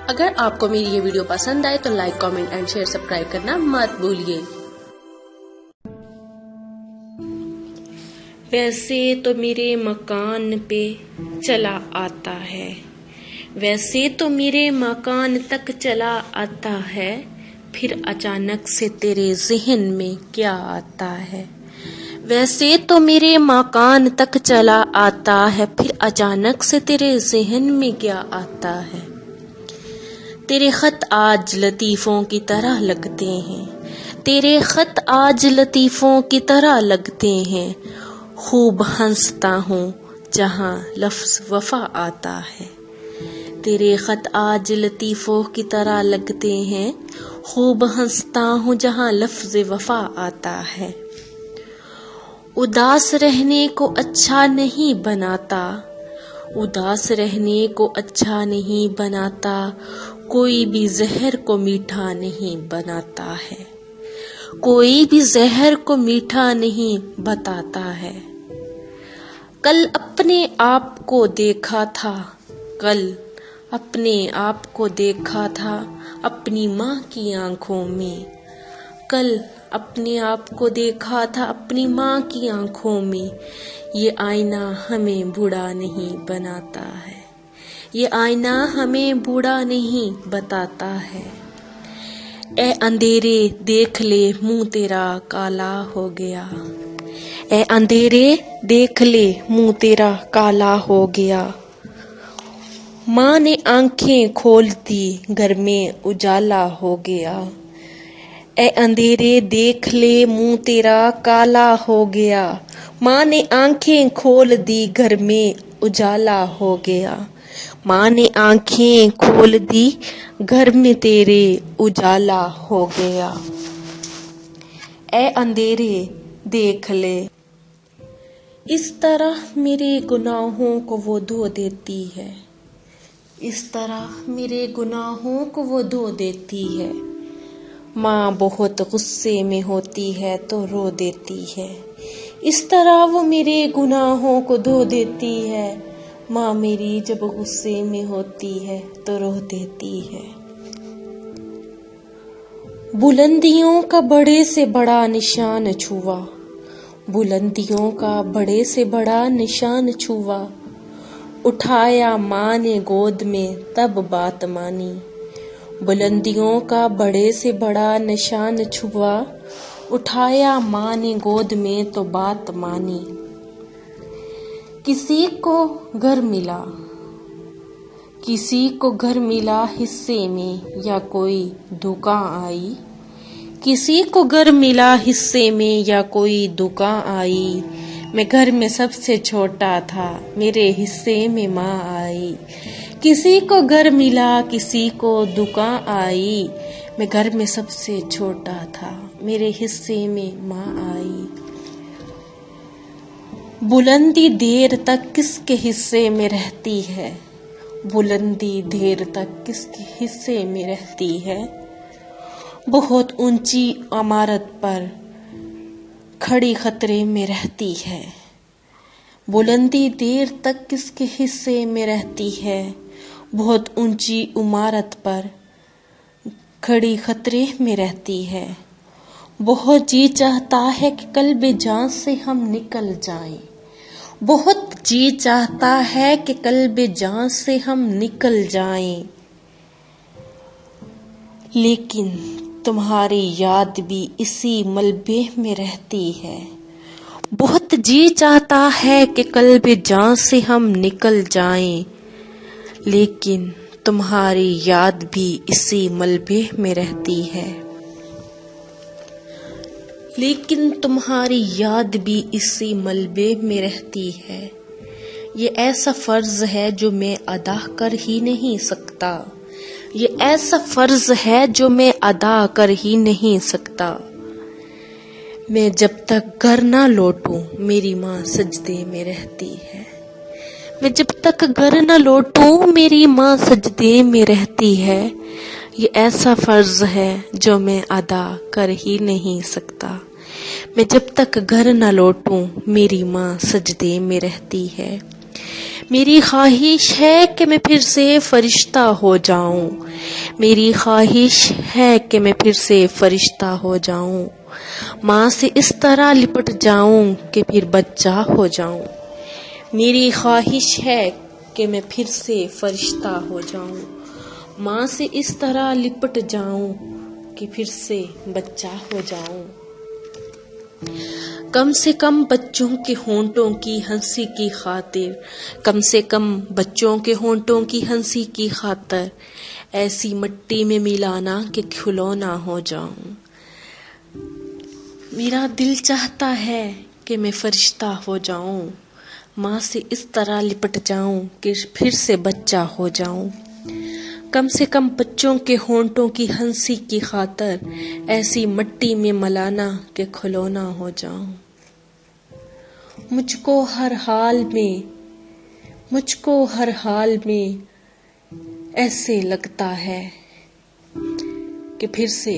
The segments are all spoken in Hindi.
अगर आपको मेरी ये वीडियो पसंद आए तो like, comment and share, subscribe करना मत भूलिए। वैसे तो मेरे मकान पे चला आता है, वैसे तो मेरे मकान तक चला आता है, फिर अचानक से तेरे ज़हन में क्या आता है। वैसे तो मेरे मकान तक चला आता है, फिर अचानक से तेरे ज़हन में क्या आता है। तेरे खत आज लतीफ़ों की तरह लगते हैं, तेरे खत आज लतीफ़ों की तरह लगते हैं। खूब हंसता हूँ जहाँ लफ्ज़ वफ़ा आता है, तेरे खत आज लतीफ़ों की तरह लगते हैं। खूब हंसता हूँ जहाँ लफ्ज़ वफ़ा आता है। उदास रहने को अच्छा नहीं बनाता, उदास रहने को अच्छा नहीं बनाता, कोई भी जहर को मीठा नहीं बनाता है, कोई भी जहर को मीठा नहीं बताता है। कल अपने आप को देखा था, कल अपने आप को देखा था अपनी माँ की आंखों में, कल अपने आप को देखा था अपनी माँ की आंखों में। ये आईना हमें बूढ़ा नहीं बनाता है, ये आईना हमें बूढ़ा नहीं बताता है। ए अंधेरे देख ले मुंह तेरा काला हो गया, ए अंधेरे देख ले मुंह तेरा काला हो गया। माँ ने आंखें खोल दी घर में उजाला हो गया, ए अंधेरे देख ले मुंह तेरा काला हो गया। माँ ने आंखें खोल दी घर में उजाला हो गया, माँ ने आंखें खोल दी घर में तेरे उजाला हो गया। ए अंधेरे देख ले। इस तरह मेरे गुनाहों को वो धो देती है, इस तरह मेरे गुनाहों को वो धो देती है। माँ बहुत गुस्से में होती है तो रो देती है, इस तरह वो मेरे गुनाहों को धो देती है। माँ मेरी जब गुस्से में होती है तो रो देती है। बुलंदियों का बड़े से बड़ा निशान छुआ, बुलंदियों का बड़े से बड़ा निशान छुआ। उठाया माँ ने गोद में तब बात मानी, बुलंदियों का बड़े से बड़ा निशान छुआ। उठाया माँ ने गोद में तो बात मानी। किसी को घर मिला, किसी को घर मिला हिस्से में या कोई दुकान आई, किसी को घर मिला हिस्से में या कोई दुकान आई। मैं घर में सबसे छोटा था, मेरे हिस्से में माँ आई। किसी को घर मिला किसी को दुकान आई, मैं घर में सबसे छोटा था, मेरे हिस्से में माँ आई। बुलंदी देर तक किसके हिस्से में रहती है, बुलंदी देर तक किसके हिस्से में रहती है। बहुत ऊंची इमारत पर खड़ी खतरे में रहती है, बुलंदी देर तक किसके हिस्से में रहती है। बहुत ऊंची इमारत पर खड़ी खतरे में रहती है। बहुत जी चाहता है कि कल्बे जान से हम निकल जाएं, बहुत जी चाहता है कि कल्बे जान से हम निकल जाएं। लेकिन तुम्हारी याद भी इसी मलबे में रहती है। बहुत जी चाहता है कि कल्बे जान से हम निकल जाएं, लेकिन तुम्हारी याद भी इसी मलबे में रहती है। लेकिन तुम्हारी याद भी इसी मलबे में रहती है। ये ऐसा फर्ज है जो मैं अदा कर ही नहीं सकता, ये ऐसा फर्ज है जो मैं अदा कर ही नहीं सकता। मैं जब तक घर ना लौटूं मेरी माँ सजदे में रहती है, मैं जब तक घर न लौटूं मेरी माँ सजदे में रहती है। ये ऐसा फर्ज है जो मैं अदा कर ही नहीं सकता। मैं जब तक घर न लौटूं मेरी माँ सजदे में रहती है। मेरी ख्वाहिश है कि मैं फिर से फरिश्ता हो जाऊं। मेरी ख्वाहिश है कि मैं फिर से फरिश्ता हो जाऊं। माँ से इस तरह लिपट जाऊं कि फिर बच्चा हो जाऊं। मेरी ख्वाहिश है कि मैं फिर से फरिश्ता हो जाऊं। माँ से इस तरह लिपट जाऊं कि फिर से बच्चा हो जाऊं। कम से कम बच्चों के होंठों की हंसी की खातिर, कम से कम बच्चों के होंठों की हंसी की खातिर ऐसी मिट्टी में मिलाना कि खिलौना हो जाऊं। मेरा दिल चाहता है कि मैं फरिश्ता हो जाऊं। माँ से इस तरह लिपट जाऊं कि फिर से बच्चा हो जाऊं। कम से कम बच्चों के होंठों की हंसी की खातिर ऐसी मिट्टी में मिलाना कि खिलौना हो जाऊं। मुझको हर हाल में ऐसे लगता है कि फिर से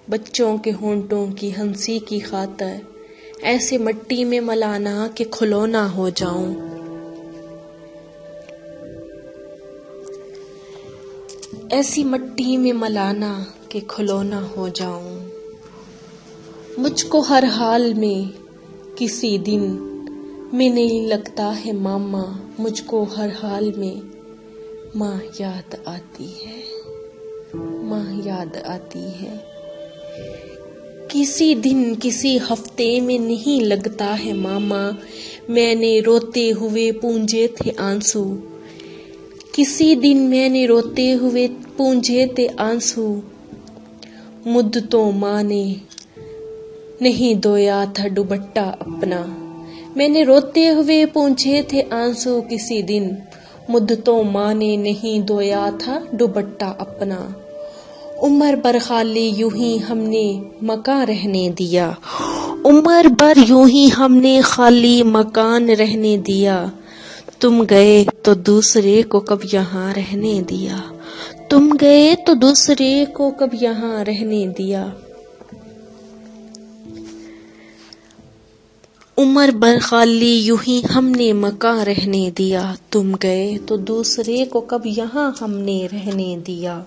बच्चों के होंठों की हंसी की खातिर ऐसे मिट्टी में मिलाना कि खिलौना हो जाऊं। ऐसी मिट्टी में मिलाना कि खिलौना हो जाऊं। मुझको हर हाल में किसी दिन में नहीं लगता है मामा, मुझको हर हाल में माँ याद आती है, माँ याद आती है। किसी दिन किसी हफ्ते में नहीं लगता है मामा, मैंने रोते हुए पूंजे थे आंसू। किसी दिन मैंने रोते हुए पूंजे थे आंसू। मुद्दतों माँ ने नहीं धोया था दुपट्टा अपना। मैंने रोते हुए पूंजे थे आंसू किसी दिन। मुद्दतों माँ ने नहीं धोया था दुपट्टा अपना। उम्र भर खाली यूं ही हमने मकान रहने दिया। उम्र भर यूं ही हमने खाली मकान रहने दिया। तुम गए तो दूसरे को कब यहाँ रहने दिया। तुम गए तो दूसरे को कब यहाँ रहने दिया। उम्र भर खाली यूं ही हमने मकान रहने दिया। तुम गए तो दूसरे को कब यहाँ हमने रहने दिया।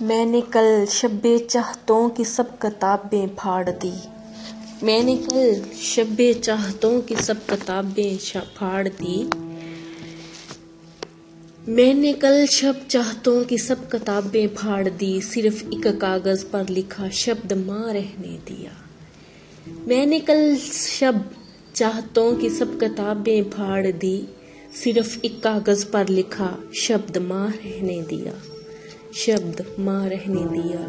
मैंने कल शब्बे चाहतों की सब किताबें फाड़ दी। मैंने कल शब्बे चाहतों की सब किताबें फाड़ दी। मैंने कल शब चाहतों की सब किताबें फाड़ दी। सिर्फ एक कागज पर लिखा शब्द माँ रहने दिया। मैंने कल शब चाहतों की सब किताबें फाड़ दी। सिर्फ एक कागज पर लिखा शब्द माँ रहने दिया, शब्द माँ रहने दिया।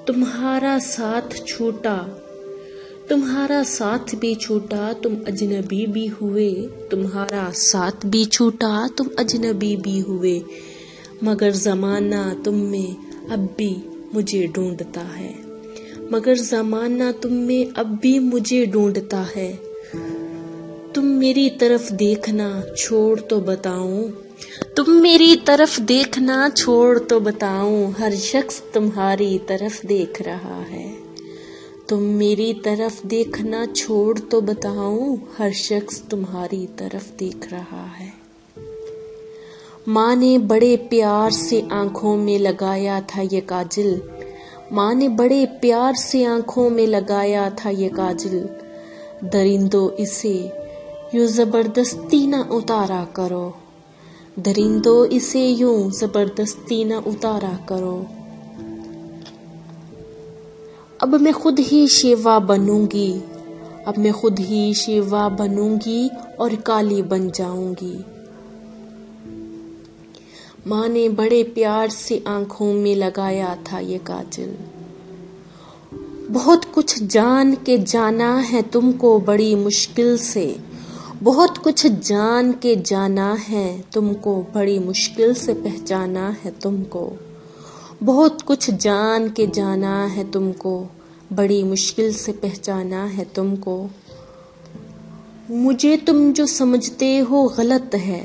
तुम्हारा साथ छूटा, तुम्हारा साथ भी छूटा, तुम अजनबी भी हुए। तुम्हारा साथ भी छूटा, तुम अजनबी भी हुए। मगर ज़माना तुम में अब भी मुझे ढूंढता है। मगर ज़माना तुम में अब भी मुझे ढूंढता है। तुम मेरी तरफ देखना छोड़ तो बताऊं। तुम मेरी तरफ देखना छोड़ तो बताऊं। हर शख्स तुम्हारी तरफ देख रहा है। तुम मेरी तरफ देखना छोड़ तो बताऊं। हर शख्स तुम्हारी तरफ देख रहा है। माँ ने बड़े प्यार से आंखों में लगाया था ये काजल। माँ ने बड़े प्यार से आंखों में लगाया था ये काजल। दरिंदो इसे यूं जबरदस्ती न उतारा करो। दरिंदो इसे यूं जबरदस्ती न उतारा करो। अब मैं खुद ही शेवा बनूंगी। अब मैं खुद ही शेवा बनूंगी और काली बन जाऊंगी। माँ ने बड़े प्यार से आंखों में लगाया था ये काजल। बहुत कुछ जान के जाना है तुमको बड़ी मुश्किल से। बहुत कुछ जान के जाना है तुमको बड़ी मुश्किल से पहचाना है तुमको। बहुत कुछ जान के जाना है तुमको बड़ी मुश्किल से पहचाना है तुमको। मुझे तुम जो समझते हो गलत है।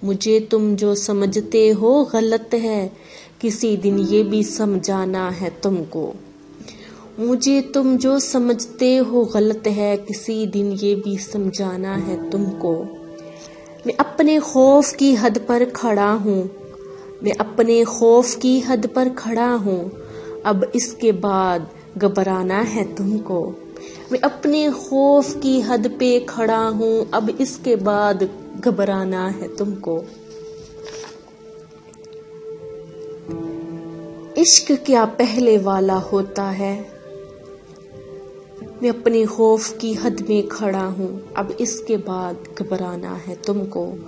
मुझे तुम जो समझते हो गलत है। किसी दिन ये भी समझाना है तुमको। मुझे तुम जो समझते हो गलत है। किसी दिन ये भी समझाना है तुमको। मैं अपने खौफ की हद पर खड़ा हूँ, मैं अपने खौफ की हद पर खड़ा हूँ, अब इसके बाद घबराना है तुमको। मैं अपने खौफ की हद पे खड़ा हूँ, अब इसके बाद घबराना है तुमको। इश्क क्या पहले वाला होता है, मैं अपने खौफ की हद में खड़ा हूँ, अब इसके बाद घबराना है तुमको।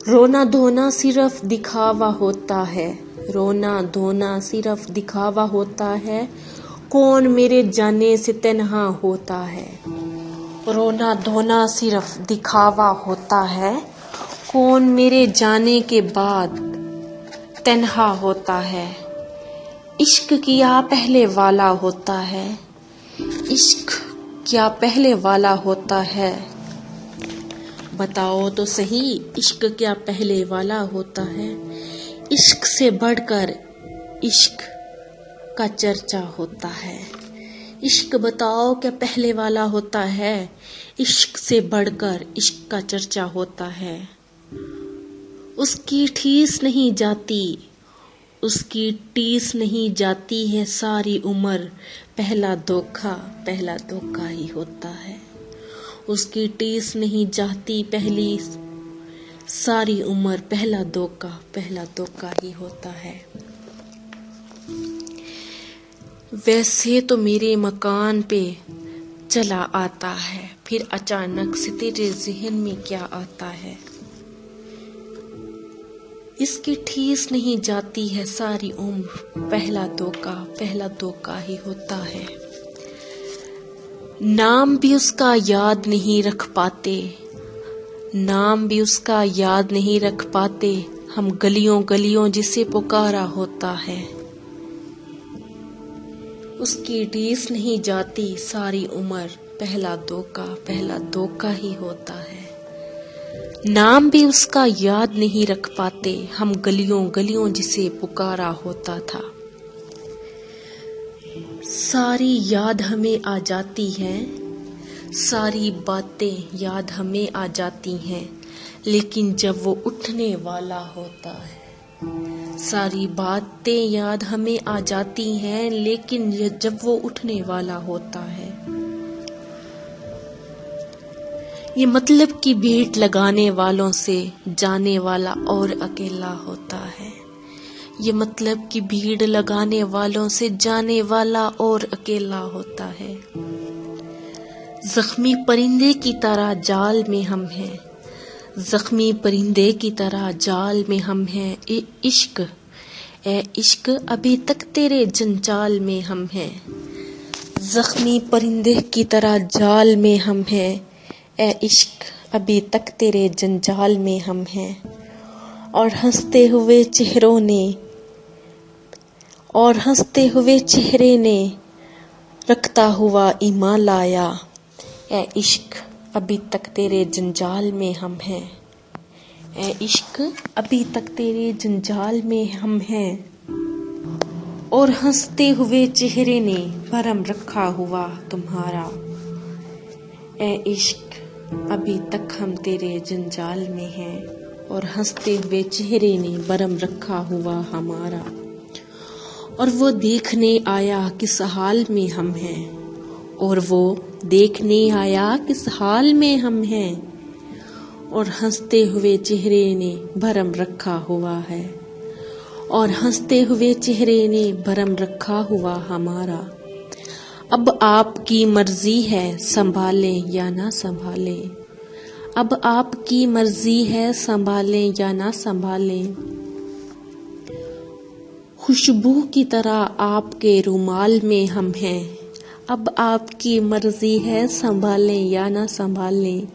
रोना धोना सिर्फ दिखावा होता है, रोना धोना सिर्फ दिखावा होता है, कौन मेरे जाने से तन्हा होता है। रोना धोना सिर्फ दिखावा होता है, कौन मेरे जाने के बाद तन्हा होता है। इश्क क्या पहले वाला होता है, इश्क क्या पहले वाला होता है, बताओ तो सही इश्क क्या पहले वाला होता है। इश्क से बढ़कर इश्क का चर्चा होता है, इश्क बताओ क्या पहले वाला होता है, इश्क से बढ़कर इश्क का चर्चा होता है। उसकी ठीस नहीं जाती, उसकी टीस नहीं जाती है सारी उम्र, पहला धोखा ही होता है। उसकी टीस नहीं जाती पहली सारी उम्र, पहला धोखा ही होता है। वैसे तो मेरे मकान पे चला आता है, फिर अचानक से तेरे ज़हन में क्या आता है। इसकी ठीस नहीं जाती है सारी उम्र, पहला धोखा ही होता है। नाम भी उसका याद नहीं रख पाते, नाम भी उसका याद नहीं रख पाते, हम गलियों गलियों जिसे पुकारा होता है। उसकी टीस नहीं जाती सारी उम्र, पहला धोखा ही होता है। नाम भी उसका याद नहीं रख पाते, हम गलियों गलियों जिसे पुकारा होता था। सारी याद हमें आ जाती है, सारी बातें याद हमें आ जाती हैं, लेकिन जब वो उठने वाला होता है। सारी बातें याद हमें आ जाती हैं, लेकिन जब वो उठने वाला होता है। ये मतलब की भेंट लगाने वालों से जाने वाला और अकेला होता है। ये मतलब की भीड़ लगाने वालों से जाने वाला और अकेला होता है। जख्मी परिंदे की तरह जाल में हम हैं, जख्मी परिंदे की तरह जाल में हम हैं। ए इश्क अभी तक तेरे जंजाल में हम हैं। जख्मी परिंदे की तरह जाल में हम हैं, ए इश्क अभी तक तेरे जंजाल में हम हैं। और हंसते हुए चेहरे ने रखता हुआ ईमान लाया, ए इश्क अभी तक तेरे जंजाल में हम हैं। ए इश्क अभी तक तेरे जंजाल में हम हैं। और हंसते हुए चेहरे ने भरम रखा हुआ तुम्हारा, ए इश्क अभी तक हम तेरे जंजाल में हैं। और हंसते हुए चेहरे ने भरम रखा हुआ हमारा। और वो देखने आया किस हाल में हम हैं, और वो देखने आया किस हाल में हम हैं। और हंसते हुए चेहरे ने भरम रखा हुआ है, और हंसते हुए चेहरे ने भरम रखा हुआ हमारा। अब आपकी मर्जी है संभालें या ना संभालें, अब आपकी मर्जी है संभालें या ना संभालें। खुशबू की तरह आपके रुमाल में हम हैं, अब आपकी मर्जी है संभालें या ना संभालें।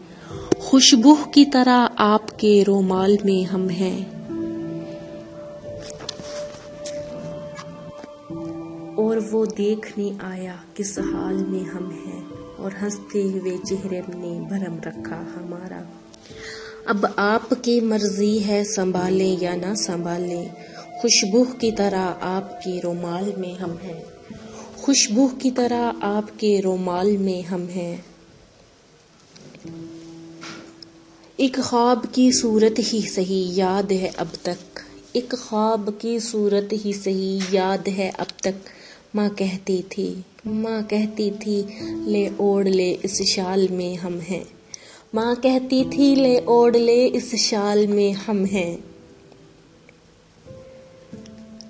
खुशबू की तरह आपके रुमाल में हम हैं। और वो देखने आया किस हाल में हम हैं, और हंसते हुए चेहरे ने भरम रखा हमारा। अब आपकी मर्जी है संभालें या ना संभालें। खुशबू की तरह आपके रुमाल में हम हैं, खुशबू की तरह आपके रुमाल में हम हैं। एक ख्वाब की सूरत ही सही याद है अब तक, एक ख्वाब की सूरत ही सही याद है अब तक। माँ कहती थी ले ओढ़ ले इस शाल में हम हैं। माँ कहती थी ले ओढ़ ले इस शाल में हम हैं।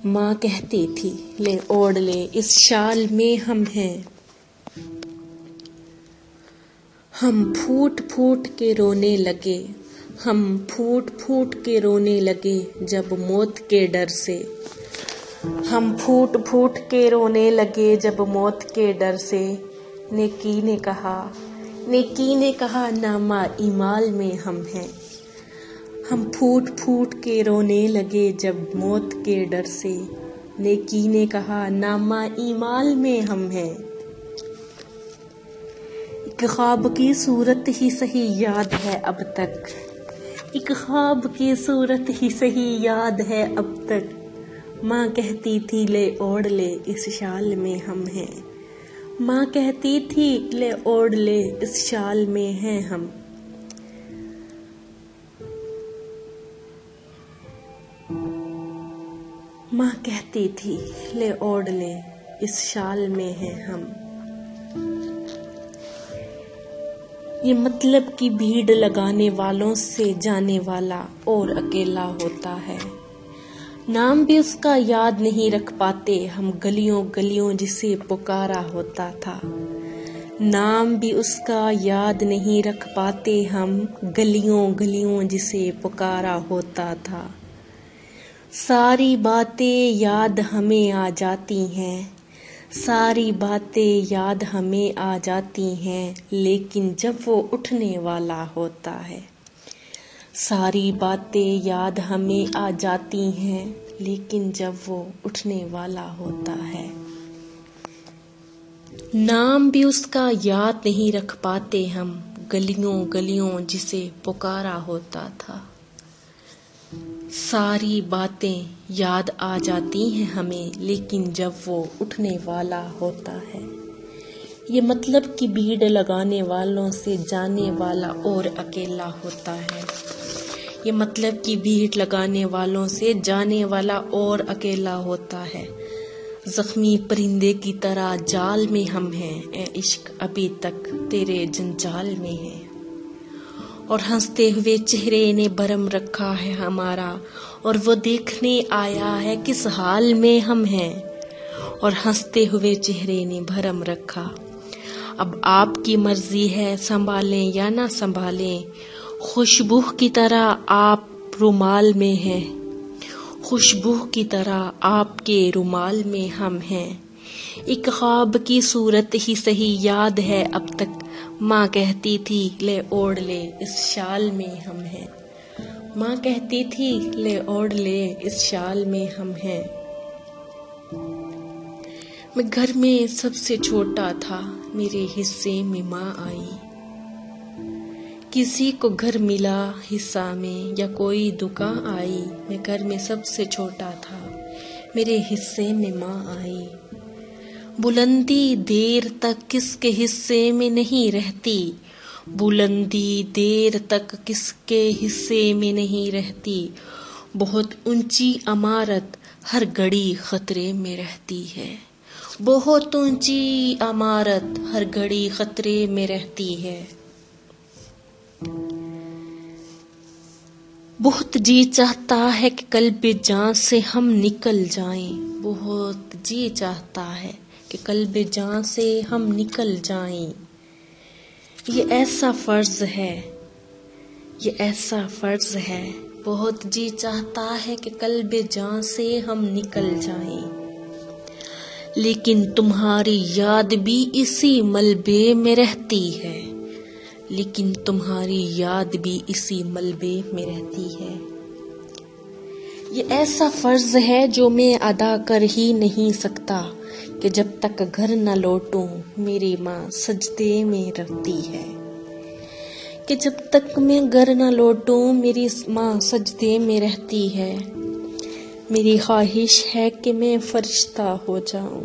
माँ कहती थी ले ओढ़ ले इस शाल में हम हैं। हम फूट फूट के रोने लगे, हम फूट फूट के रोने लगे जब मौत के डर से। हम फूट फूट के रोने लगे जब मौत के डर से। नेकी ने कहा नामा ईमाल में हम हैं। हम फूट फूट के रोने लगे जब मौत के डर से। नेकी ने कहा नामा ईमाल में हम हैं। एक ख्वाब की सूरत ही सही याद है अब तक, एक ख्वाब की सूरत ही सही याद है अब तक। माँ कहती थी ले ओढ़ ले इस शाल में हम हैं। माँ कहती थी ले ओढ़ ले इस शाल में हैं हम। माँ कहती थी ले ओढ़ ले इस शाल में हैं हम। ये मतलब की भीड़ लगाने वालों से जाने वाला और अकेला होता है। नाम भी उसका याद नहीं रख पाते हम, गलियों गलियों जिसे पुकारा होता था। नाम भी उसका याद नहीं रख पाते हम, गलियों गलियों जिसे पुकारा होता था। सारी बातें याद हमें आ जाती हैं, सारी बातें याद हमें आ जाती हैं, लेकिन जब वो उठने वाला होता है। सारी बातें याद हमें आ जाती हैं, लेकिन जब वो उठने वाला होता है। नाम भी उसका याद नहीं रख पाते हम, गलियों गलियों जिसे पुकारा होता था। सारी बातें याद आ जाती हैं हमें, लेकिन जब वो उठने वाला होता है। ये मतलब कि भीड़ लगाने वालों से जाने वाला और अकेला होता है। ये मतलब कि भीड़ लगाने वालों से जाने वाला और अकेला होता है। जख्मी परिंदे की तरह जाल में हम हैं, ए इश्क अभी तक तेरे जंजाल में है। और हंसते हुए चेहरे ने भरम रखा है हमारा, और वो देखने आया है किस हाल में हम हैं। और हंसते हुए चेहरे ने भरम रखा। अब आपकी मर्जी है संभालें या ना संभालें, खुशबू की तरह आप रुमाल में हैं। खुशबू की तरह आपके रुमाल में हम हैं। एक ख्वाब की सूरत ही सही याद है अब तक। माँ कहती थी ले ओढ़ ले इस शाल में हम हैं। माँ कहती थी ले ओढ़ ले इस शाल में हम हैं। मैं घर में सबसे छोटा था, मेरे हिस्से में माँ आई। किसी को घर मिला हिस्सा में या कोई दुकान आई। मैं घर में सबसे छोटा था, मेरे हिस्से में माँ आई। बुलंदी देर तक किसके हिस्से में नहीं रहती, बुलंदी देर तक किसके हिस्से में नहीं रहती। बहुत ऊंची इमारत हर घड़ी खतरे में रहती है, बहुत ऊंची इमारत हर घड़ी खतरे में रहती है। बहुत जी चाहता है कि कल्बे जान से हम निकल जाएं, बहुत जी चाहता है कि कल्बे जान से हम निकल जाएं। ये ऐसा फर्ज है, ये ऐसा फर्ज है। बहुत जी चाहता है कि कल्बे जान से हम निकल जाएं, लेकिन तुम्हारी याद भी इसी मलबे में रहती है, लेकिन तुम्हारी याद भी इसी मलबे में रहती है। ये ऐसा फर्ज है जो मैं अदा कर ही नहीं सकता कि जब तक घर न लौटूं मेरी माँ सजदे में रहती है, कि जब तक मैं घर न लौटूं मेरी माँ सजदे में रहती है। मेरी ख्वाहिश है कि मैं फरिश्ता हो जाऊं,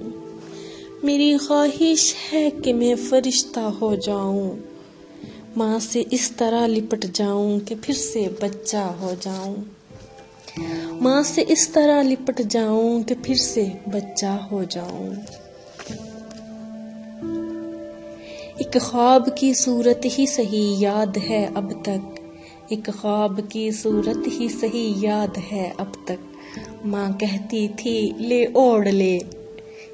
मेरी ख्वाहिश है कि मैं फरिश्ता हो जाऊं। माँ से इस तरह लिपट जाऊं कि फिर से बच्चा हो जाऊं। माँ से इस तरह लिपट जाऊं कि फिर से बच्चा हो जाऊं। एक ख्वाब की सूरत ही सही याद है अब तक, एक ख्वाब की सूरत ही सही याद है अब तक। माँ कहती थी ले ओढ़ ले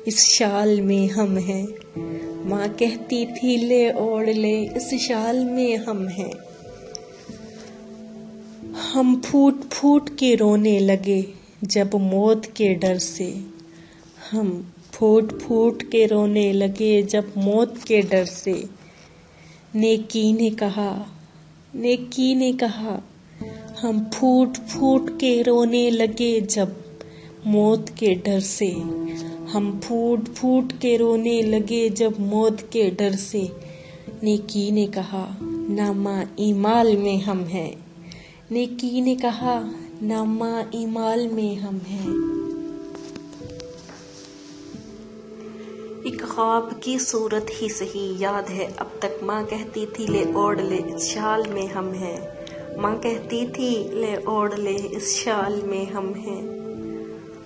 इस शाल में हम हैं। माँ कहती थी ले ओढ़ ले इस शाल में हम हैं। हम फूट फूट के रोने लगे जब मौत के डर से। हम फूट फूट के रोने लगे जब मौत के डर से। नेकी ने कहा, नेकी ने कहा, हम फूट फूट के रोने लगे जब मौत के डर से। हम फूट फूट के रोने लगे जब मौत के डर से। नेकी ने कहा नामा ईमाल में हम हैं। नेकी ने कहा नामा ईमाल में हम हैं। एक ख्वाब की सूरत ही सही याद है अब तक। माँ कहती थी ले ओढ़ ले इस शाल में हम हैं। माँ कहती थी ले ओढ़ ले इस शाल में हम हैं।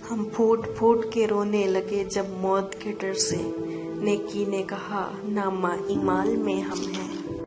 हम फूट फूट के रोने लगे जब मौत के डर से। नेकी ने कहा नामा ईमाल में हम हैं।